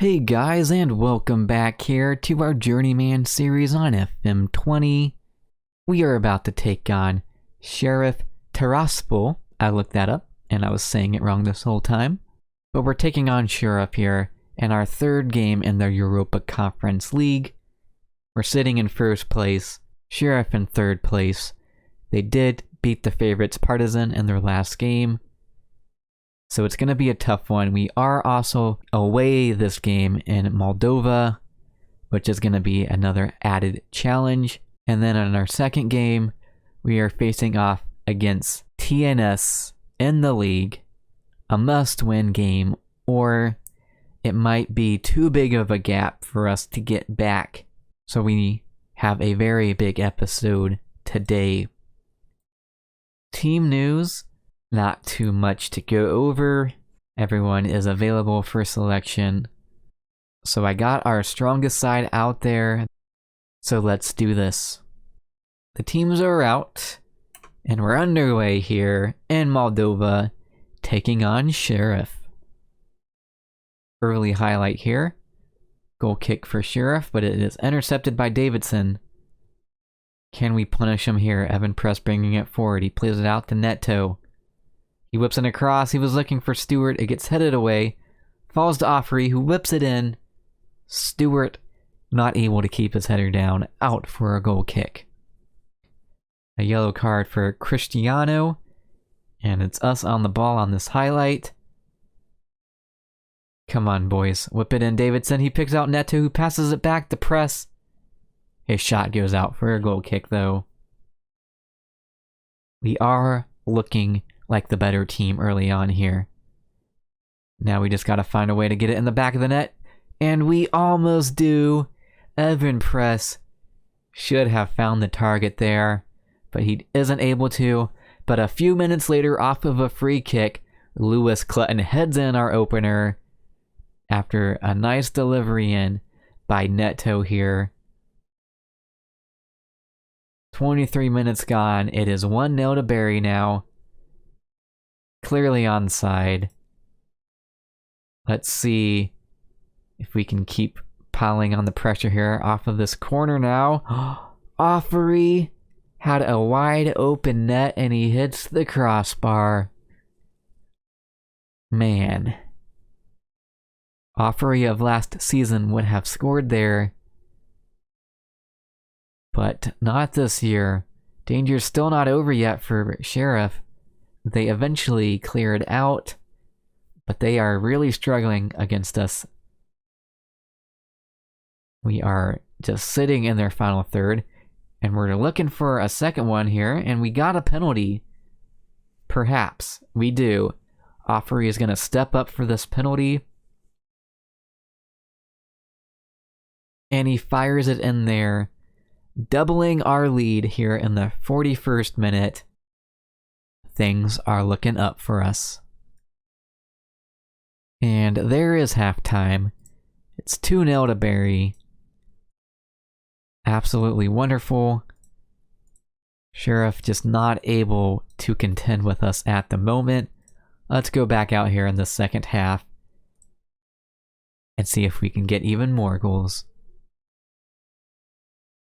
Hey guys, and welcome back here to our Journeyman series on FM20. We are about to take on Sheriff Tiraspol. I looked that up, and I was saying it wrong this whole time. But we're taking on Sheriff here in our third game in the Europa Conference League. We're sitting in first place, Sheriff in third place. They did beat the favorites Partizan in their last game, so it's going to be a tough one. We are also away this game in Moldova, which is going to be another added challenge. And then in our second game, we are facing off against TNS in the league, a must-win game, or it might be too big of a gap for us to get back. So we have a very big episode today. Team news. Not too much to go over. Everyone is available for selection. So I got our strongest side out there. So let's do this. The teams are out, and we're underway here in Moldova, taking on Sheriff. Early highlight here. Goal kick for Sheriff, but it is intercepted by Davidson. Can we punish him here? Evan Press bringing it forward. He plays it out to Neto. He whips it across. He was looking for Stewart. It gets headed away. Falls to Offrey, who whips it in. Stewart not able to keep his header down. Out for a goal kick. A yellow card for Cristiano. And it's us on the ball on this highlight. Come on, boys. Whip it in, Davidson. He picks out Neto, who passes it back to Press. His shot goes out for a goal kick, though. We are looking like the better team early on here. Now we just gotta find a way to get it in the back of the net, and we almost do. Evan Press should have found the target there, but he isn't able to. But a few minutes later, off of a free kick, Lewis Clutton heads in our opener after a nice delivery in by Neto here. 23 minutes gone. It is 1-0 to Barry now. Clearly onside. Let's see if we can keep piling on the pressure here off of this corner now. Offrey had a wide open net and he hits the crossbar. Man. Offrey of last season would have scored there, but not this year. Danger's still not over yet for Sheriff. They eventually cleared out, but they are really struggling against us. We are just sitting in their final third, and we're looking for a second one here, and we got a penalty. Perhaps. We do. Offrey is going to step up for this penalty. And he fires it in there, doubling our lead here in the 41st minute. Things are looking up for us. And there is halftime. It's 2-0 to Barry. Absolutely wonderful. Sheriff just not able to contend with us at the moment. Let's go back out here in the second half and see if we can get even more goals.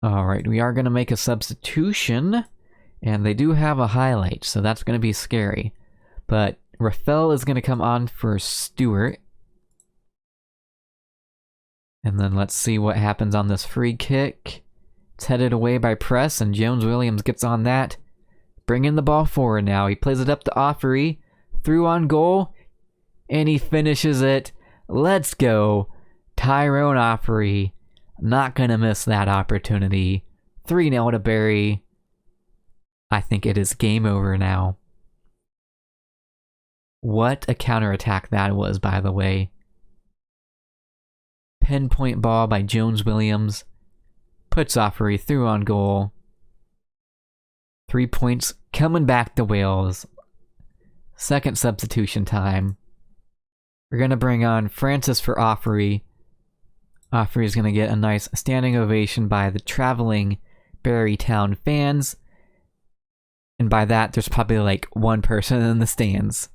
Alright, we are going to make a substitution. And they do have a highlight, so that's going to be scary. But Rafael is going to come on for Stewart. And then let's see what happens on this free kick. It's headed away by Press, and Jones-Williams gets on that. Bringing the ball forward now. He plays it up to Offrey. Through on goal. And he finishes it. Let's go. Tyrone Offrey. Not going to miss that opportunity. 3-0 to Barry. I think it is game over now. What a counterattack that was, by the way. Pinpoint ball by Jones-Williams. Puts Offrey through on goal. 3 points coming back to Wales. Second substitution time. We're going to bring on Francis for Offrey. Offrey is going to get a nice standing ovation by the traveling Barry Town fans. And by that, there's probably like one person in the stands.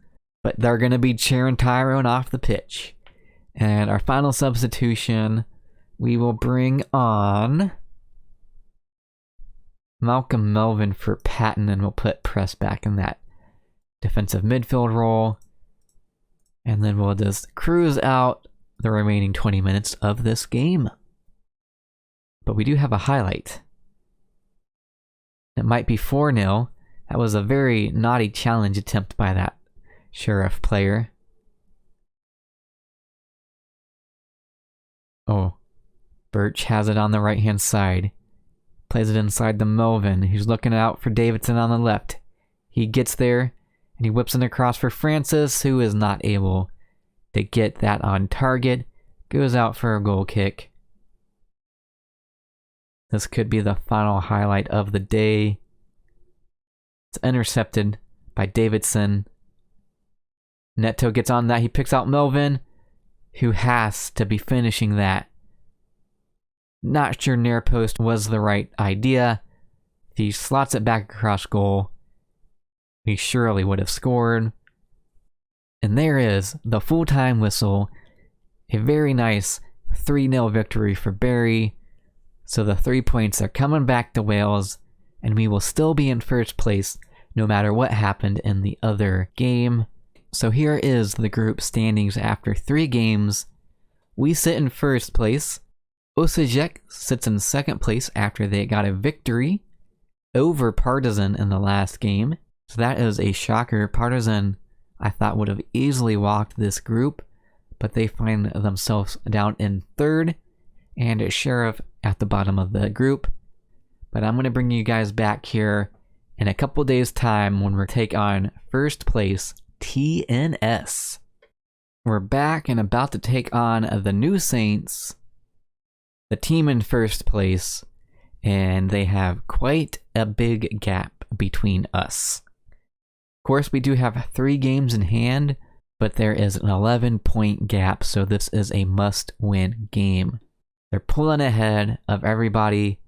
But they're going to be cheering Tyrone off the pitch. And our final substitution, we will bring on Malcolm Melvin for Patton, and we'll put Press back in that defensive midfield role. And then we'll just cruise out the remaining 20 minutes of this game. But we do have a highlight. It might be 4-0. That was a very naughty challenge attempt by that Sheriff player. Oh, Birch has it on the right-hand side. Plays it inside the Melvin, who's looking out for Davidson on the left. He gets there, and he whips it across for Francis, who is not able to get that on target. Goes out for a goal kick. This could be the final highlight of the day. It's intercepted by Davidson. Neto gets on that. He picks out Melvin, who has to be finishing that. Not sure near post was the right idea. If he slots it back across goal, he surely would have scored. And there is the full-time whistle. A very nice 3-0 victory for Barry. So the 3 points are coming back to Wales, and we will still be in first place no matter what happened in the other game. So here is the group standings after 3 games. We sit in first place. Osijek sits in second place after they got a victory over Partizan in the last game. So that is a shocker. Partizan, I thought, would have easily walked this group, but they find themselves down in third, and Sheriff at the bottom of the group. But I'm going to bring you guys back here in a couple days' time when we take on first place TNS. We're back and about to take on the New Saints, the team in first place, and they have quite a big gap between us. Of course, we do have 3 games in hand, but there is an 11-point gap, so this is a must-win game. They're pulling ahead of everybody.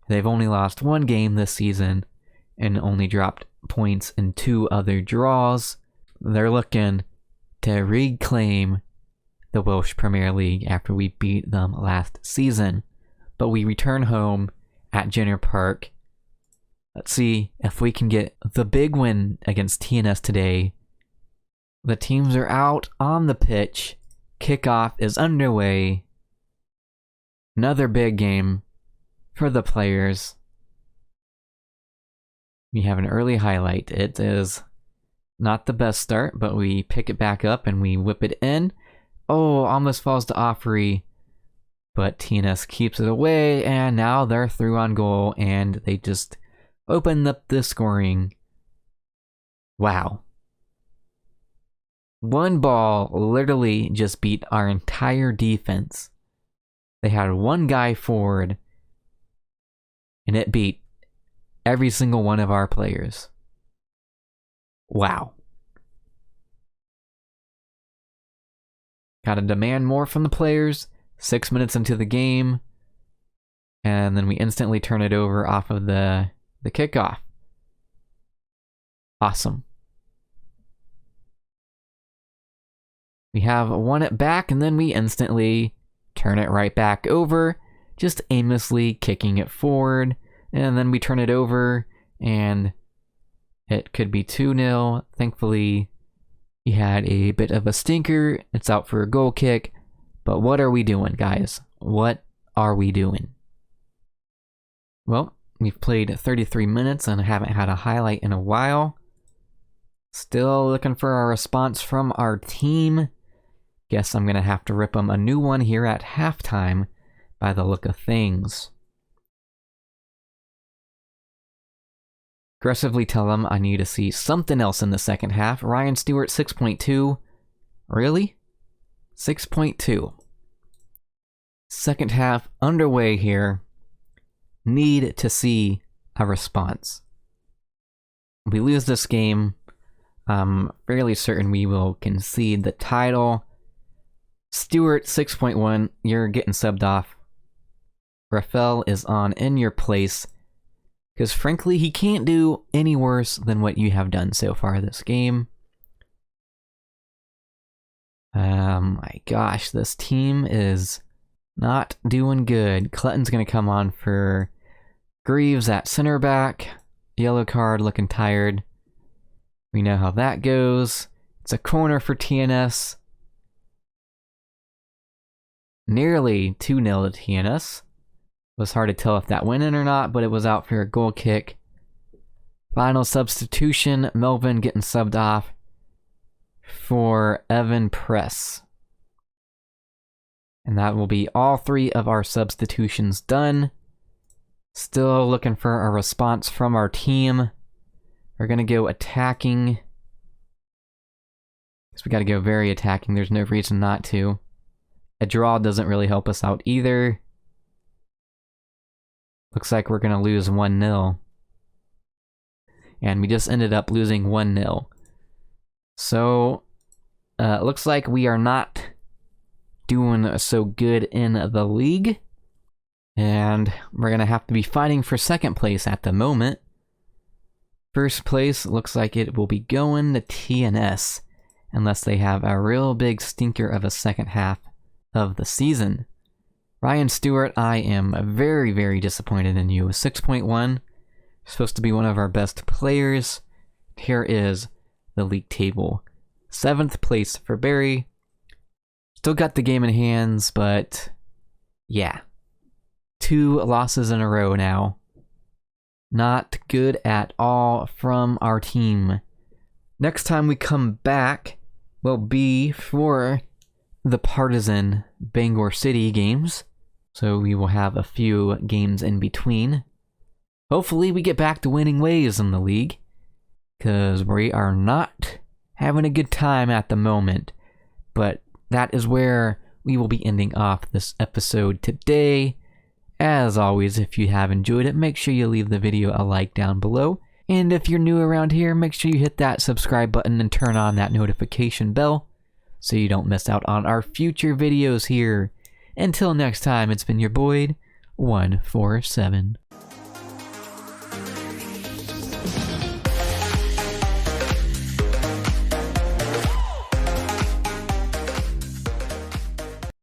They've only lost 1 game this season and only dropped points in 2 other draws. They're looking to reclaim the Welsh Premier League after we beat them last season. But we return home at Jenner Park. Let's see if we can get the big win against TNS today. The teams are out on the pitch. Kickoff is underway. Another big game for the players. We have an early highlight. It is not the best start, but we pick it back up and we whip it in. Oh, almost falls to Offrey, but TNS keeps it away, and now they're through on goal, and they just open up the scoring. Wow. One ball literally just beat our entire defense. They had 1 guy forward, and it beat every single one of our players. Wow. Gotta demand more from the players. 6 minutes into the game, and then we instantly turn it over off of the kickoff. Awesome. We have won it back, and then we instantly turn it right back over, just aimlessly kicking it forward, and then we turn it over, and it could be 2-0. Thankfully, he had a bit of a stinker. It's out for a goal kick. But what are we doing, guys? What are we doing? Well, we've played 33 minutes and haven't had a highlight in a while. Still looking for a response from our team. Guess I'm going to have to rip them a new one here at halftime by the look of things. Aggressively tell them I need to see something else in the second half. Ryan Stewart, 6.2. Really? 6.2. Second half underway here. Need to see a response. If we lose this game, I'm fairly certain we will concede the title. Stewart, 6.1. You're getting subbed off. Rafael is on in your place, because frankly, he can't do any worse than what you have done so far this game. My gosh, this team is not doing good. Clinton's going to come on for Greaves at center back. Yellow card, looking tired. We know how that goes. It's a corner for TNS. Nearly 2-0 to TNS. It was hard to tell if that went in or not, but it was out for a goal kick. Final substitution, Melvin getting subbed off for Evan Press. And that will be all 3 of our substitutions done. Still looking for a response from our team. We're going to go attacking. Because we got to go very attacking. There's no reason not to. A draw doesn't really help us out either. Looks like we're going to lose 1-0. And we just ended up losing 1-0. So, looks like we are not doing so good in the league. And we're going to have to be fighting for second place at the moment. First place looks like it will be going to TNS. Unless they have a real big stinker of a second half of the season. Ryan Stewart, I am very, very disappointed in you. 6.1. Supposed to be one of our best players. Here is the league table. 7th place for Barry. Still got the game in hands, but yeah. 2 losses in a row now. Not good at all from our team. Next time we come back will be for the Partizan Bangor City games. So we will have a few games in between. Hopefully we get back to winning ways in the league, because we are not having a good time at the moment. But that is where we will be ending off this episode today. As always, if you have enjoyed it, make sure you leave the video a like down below. And if you're new around here, make sure you hit that subscribe button and turn on that notification bell so you don't miss out on our future videos here. Until next time, it's been your Boyd 147.